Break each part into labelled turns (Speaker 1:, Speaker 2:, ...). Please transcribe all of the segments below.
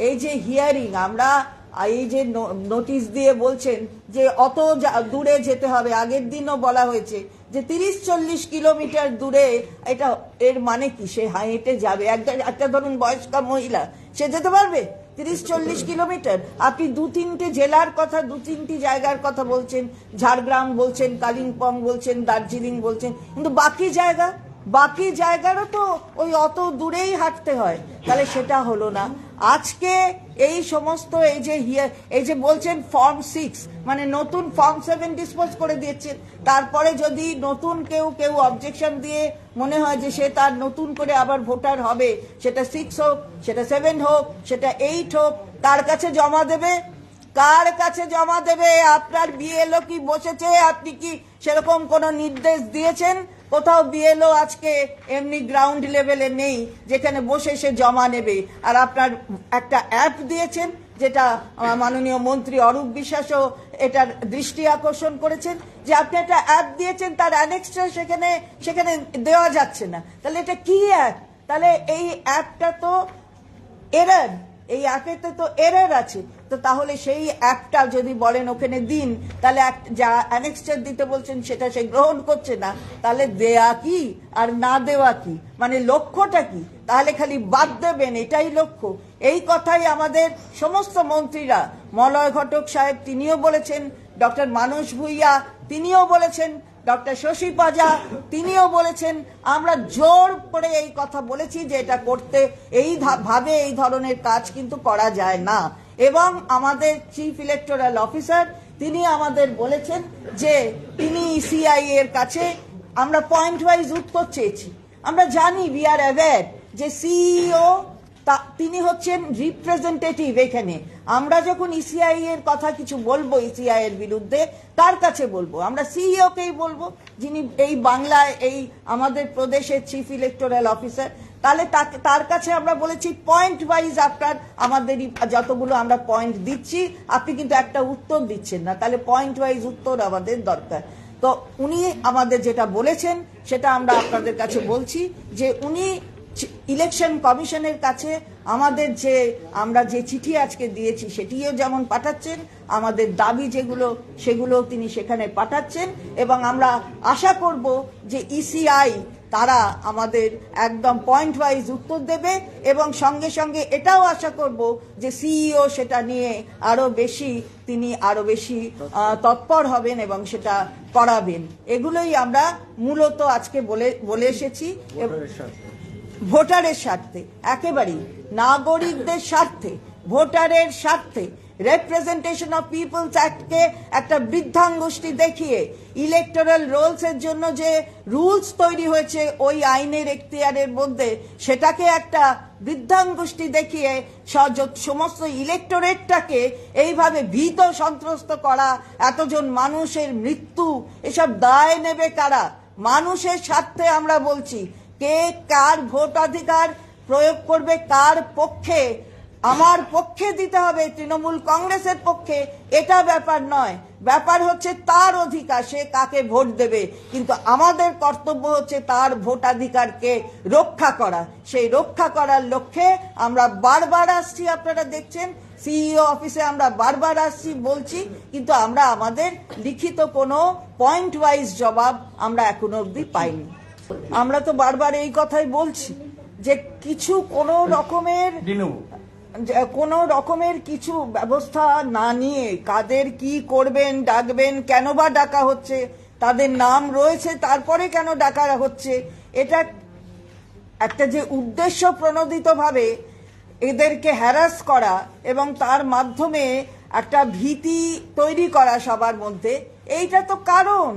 Speaker 1: এই যে হিয়ারিং, আমরা এই যে নোটিশ দিয়ে বলছেন যে অত দূরে যেতে হবে, আগের দিনও বলা হয়েছে যে 30-40 কিলোমিটার দূরে, এটা এর মানে কি? সে হেঁটে যাবে? একটা ধরুন বয়স্কা মহিলা, সে যেতে পারবে 30-40 কিলোমিটার? আপনি 2-3টে জেলার কথা, 2-3টি জায়গার কথা বলছেন, ঝাড়গ্রাম বলছেন, কালিম্পং বলছেন, দার্জিলিং বলছেন, কিন্তু বাকি জায়গারও তো ওই অত দূরেই হাঁটতে হয়, তাহলে সেটা হলো না। আজকে এই সমস্ত এই যে বলছেন ফর্ম 6, মানে নতুন ফর্ম 7 ডিসপোজ করে দিয়েছেন, তারপরে যদি নতুন কেউ অবজেকশন দিয়ে মনে হয় যে সে তার নতুন করে আবার ভোটার হবে, সেটা 6 হোক, সেটা 7 হোক, সেটা 8 হোক, কার কাছে জমা দেবে? কার কাছে জমা দেবে? আপনার বিএলও কি বসেছে? আপনি কি সেরকম কোনো নির্দেশ দিয়েছেন? কোথাও বিএলও আজকে এমনি গ্রাউন্ড লেভেলে নেই যেখানে বসে সে জমা নেবে। আর আপনার একটা অ্যাপ দিয়েছেন, যেটা মাননীয় মন্ত্রী অরূপ বিশ্বাসও এটার দৃষ্টি আকর্ষণ করেছেন, যে আপনি একটা অ্যাপ দিয়েছেন, তার অ্যানেক্সটা সেখানে দেওয়া যাচ্ছে না। তাহলে এটা কি অ্যাপ? তাহলে এই অ্যাপটা তো এরর, এই অ্যাপেতে তো এরর আছে। তো তাহলে সেই অ্যাপটা যদি বলেন ওখানে দিন, তাহলে যা অ্যানেক্সচার দিতে বলছেন সেটা সে গ্রহণ করছে না, তাহলে দেয়া কি আর না দেওয়া কি? মানে লক্ষ্যটা কি? তাহলে খালি বাদ দেবেন, এটাই লক্ষ্য? এই কথাই আমাদের সমস্ত মন্ত্রীরা, মলয় ঘটক সাহেব তিনিও বলেছেন, ডক্টর মানস ভুইয়া তিনিও বলেছেন, ডক্টর শশী পাজা তিনিও বলেছেন, আমরা জোর করে এই কথা বলেছি যে এটা করতে ভাবে এই ধরনের কাজ কিন্তু করা যায় না। এবং আমাদের চিফ ইলেকটোরাল অফিসার তিনি আমাদের বলেছেন যে তিনি ইসিআই এর কাছে আমরা পয়েন্ট ওয়াইজ উত্তর চেয়েছি। আমরা জানি, উই আর অ্যাওয়্যার যে সিইও তিনি হচ্ছেন রিপ্রেজেন্টেটিভ এখানে। আমরা যখন ইসিআই এর কথা কিছু বলবো, ইসিআই এর বিরুদ্ধে, কার কাছে বলবো? আমরা সিইও কেই বলবো, যিনি এই বাংলায় এই আমাদের প্রদেশের চিফ ইলেকটোরাল অফিসার। তাহলে তার কাছে আমরা বলেছি পয়েন্ট ওয়াইজ আপনার আমাদের যতগুলো আমরা পয়েন্ট দিচ্ছি, আপনি কিন্তু একটা উত্তর দিচ্ছেন না, তাহলে পয়েন্ট ওয়াইজ উত্তর আমাদের দরকার। তো উনি আমাদের যেটা বলেছেন সেটা আমরা আপনাদের কাছে বলছি, যে উনি ইলেকশন কমিশনের কাছে আমাদের আমরা যে চিঠি আজকে দিয়েছি সেটিও যেমন পাঠাচ্ছেন, আমাদের দাবি সেগুলো তিনি সেখানে পাঠাচ্ছেন। এবং আমরা আশা করব যে ইসিআই তারা আমাদের একদম পয়েন্ট ওয়াইজ উত্তর দেবে, এবং সঙ্গে সঙ্গে এটাও আশা করব যে সিইও সেটা নিয়ে তিনি আরো বেশি তৎপর হবেন এবং সেটা করাবেন। এগুলোই আমরা মূলত আজকে বলে এসেছি। ভোটারের স্বার্থে, একেবারেই নাগরিকদের স্বার্থে, ভোটারের স্বার্থে রিপ্রেজেন্টেশন অফ পিপলস অ্যাক্টকে একটা বৃদ্ধাঙ্গুষ্টি দেখিয়ে ইলেকটোরাল রোলস এর জন্য যে রুলস তৈরি হয়েছে ওই আইনের এখতিয়ারের মধ্যে, সেটাকে একটা বৃদ্ধাঙ্গুষ্টি দেখিয়ে সমস্ত ইলেকটোরেটটাকে এইভাবে ভীত সন্ত্রস্ত করা, এতজন মানুষের মৃত্যু, এসব দায় নেবে কারা? মানুষের স্বার্থে আমরা বলছি, কে কার ভোটাধিকার প্রয়োগ করবে, কার পক্ষে, আমার পক্ষে দিতে হবে, তৃণমূল কংগ্রেসের পক্ষে, এটা ব্যাপার নয়। ব্যাপার হচ্ছে তার অধিকার, সে কাকে ভোট দেবে। কিন্তু আমাদের কর্তব্য হচ্ছে তার ভোটাধিকারকে রক্ষা করা। সেই রক্ষা করার লক্ষ্যে আমরা বারবার আসছি, আপনারা দেখছেন সিইও অফিসে আমরা বারবার আসছি, বলছি, কিন্তু আমরা আমাদের লিখিত কোনো পয়েন্ট ওয়াইজ জবাব আমরা এখনো অবধি পাইনি। আমরা তো বারবার এই কথাই বলছি যে কোনো রকমের কিছু ব্যবস্থা না নিয়ে, কাদের কি করবেন, ডাকবেন, কেন বা ডাকা হচ্ছে, তাদের নাম রয়েছে তারপরে কেন ডাকা হচ্ছে, এটা একটা যে উদ্দেশ্য প্রণোদিতভাবে এদেরকে হ্যারাস করা এবং তার মাধ্যমে একটা ভীতি তৈরি করা সবার মধ্যে, এইটা তো কারণ।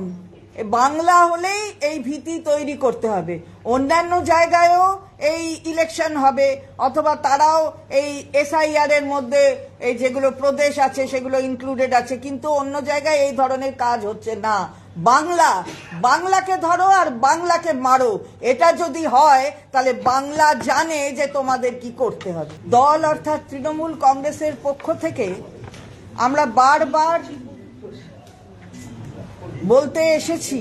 Speaker 1: বাংলা হলেই এই ভীতি তৈরি করতে হবে, অন্যান্য জায়গায়ও এই ইলেকশন হবে, অথবা তারাও এই এসআইআর এর মধ্যে এই যেগুলো প্রদেশ আছে সেগুলো ইনক্লুডেড আছে, কিন্তু অন্য জায়গায় এই ধরনের কাজ হচ্ছে না। বাংলাকে ধরো আর বাংলাকে মারো, এটা যদি হয় তাহলে বাংলা জানে যে তোমাদের কি করতে হবে। দল অর্থাৎ তৃণমূল কংগ্রেসের পক্ষ থেকে আমরা বারবার বলতে এসেছি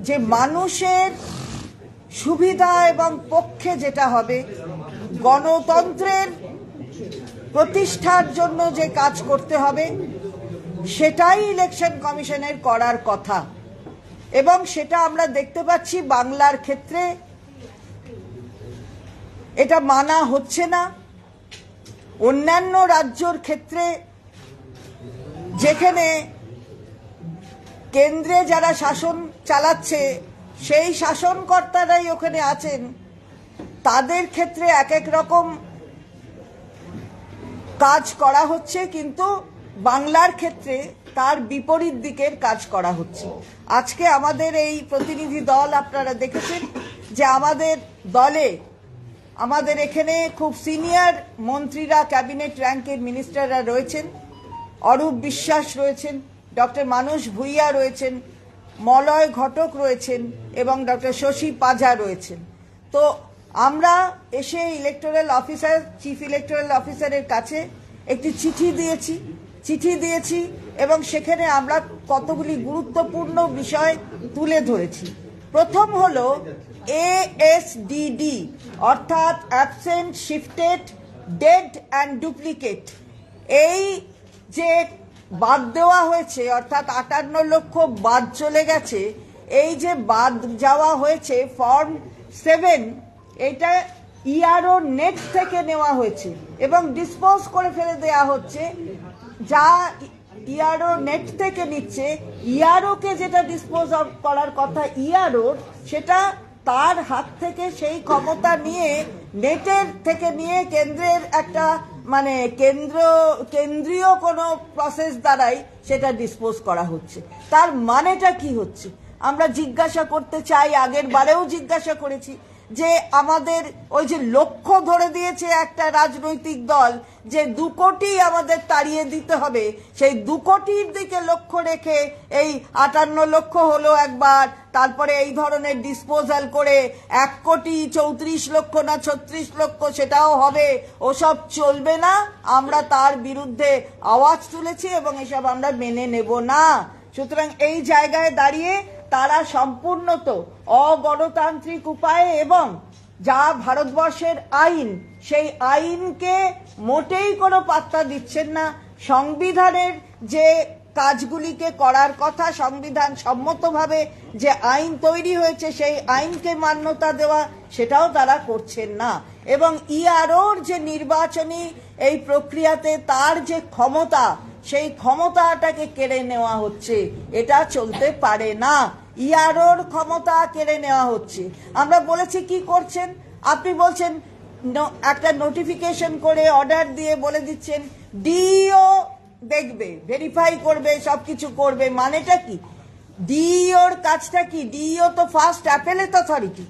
Speaker 1: যে মানুষের সুবিধা এবং পক্ষে যেটা হবে, গণতন্ত্রের প্রতিষ্ঠার জন্য যে কাজ করতে হবে সেটাই ইলেকশন কমিশনের করার কথা, এবং সেটা আমরা দেখতে পাচ্ছি বাংলার ক্ষেত্রে এটা মানা হচ্ছে না। অন্যান্য রাজ্যর ক্ষেত্রে যেখানে কেন্দ্রে যারা শাসন চালাচ্ছে সেই শাসনকর্তারাই ওখানে আছেন, তাদের ক্ষেত্রে এক এক রকম কাজ করা হচ্ছে, কিন্তু বাংলার ক্ষেত্রে তার বিপরীত দিকের কাজ করা হচ্ছে। আজকে আমাদের এই প্রতিনিধি দল, আপনারা দেখেছেন যে আমাদের দলে আমাদের এখানে খুব সিনিয়র মন্ত্রীরা, ক্যাবিনেট র্যাঙ্কের মিনিস্টাররা রয়েছেন। অরূপ বিশ্বাস রয়েছেন, ডক্টর মানস ভুইয়া রয়েছেন, মলয় ঘটক রয়েছেন এবং ডক্টর শশী পাজা রয়েছেন। তো আমরা এসে ইলেকটোরাল অফিসার, চিফ ইলেকটোরাল অফিসারের কাছে একটি চিঠি দিয়েছি এবং সেখানে আমরা কতগুলি গুরুত্বপূর্ণ বিষয় তুলে ধরেছি। প্রথম হলো ASDD, অর্থাৎ absent, shifted, dead and duplicate. এই যে বাদ দেওয়া হয়েছে, অর্থাৎ 58 লক্ষ বাদ চলে গেছে, এই যে বাদ যাওয়া হয়েছে ফর্ম 7, এটা ইআরও নেট থেকে নেওয়া হয়েছে এবং ডিসপোজ করে ফেলে দেয়া হচ্ছে। যা ইআরও নেট থেকে নিচ্ছে, ইআরও কে যেটা ডিসপোজ করার কথা ইআরও, সেটা তার হাত থেকে সেই ক্ষমতা নিয়ে নেটের থেকে নিয়ে কেন্দ্রের একটা মানে কেন্দ্রীয় কোনো প্রসেস দ্বারাই সেটা ডিসপোজ করা হচ্ছে। তার মানেটা কি হচ্ছে আমরা জিজ্ঞাসা করতে চাই। আগের বারেও জিজ্ঞাসা করেছি যে আমাদের ওই যে লক্ষ্য ধরে দিয়েছে একটা রাজনৈতিক দল যে 2 কোটি আমাদের তাড়িয়ে দিতে হবে, সেই 2 কোটির দিকে লক্ষ্য রেখে এই 58 লক্ষ হলো একবার, তারপরে এই ধরনের ডিসপোজাল করে 1 কোটি 34 লক্ষ না 36 লক্ষ সেটাও হবে। ওসব চলবে না, আমরা তার বিরুদ্ধে আওয়াজ তুলেছি এবং এসব আমরা মেনে নেব না। সুতরাং এই জায়গায় দাঁড়িয়ে তারা সম্পূর্ণত অগণতান্ত্রিক উপায়ে এবং যা ভারতবর্ষের আইন, সেই আইনকে মোটেই কোনো পাত্তা দিচ্ছেন না। সংবিধানের যে কাজগুলিকে করার কথা, সংবিধান সম্মতভাবে যে আইন তৈরি হয়েছে সেই আইনকে মান্যতা দেওয়া, সেটাও তারা করছেন না। এবং ইআরওর যে নির্বাচনী এই প্রক্রিয়াতে তার যে ক্ষমতা, সেই ক্ষমতাটাকে কেড়ে নেওয়া হচ্ছে, এটা চলতে পারে না। ইআরওর ক্ষমতা কেড়ে নেওয়া হচ্ছে। আমরা বলেছি কি করছেন, আপনি বলছেন একটা নোটিফিকেশন করে অর্ডার দিয়ে বলে দিচ্ছেন ডিইও দেখবে, ভেরিফাই করবে, সবকিছু করবে। মানেটা কি? ডিইওর কাজটা কি? ডিইও তো ফার্স্ট অ্যাপেলেট অথরিটি।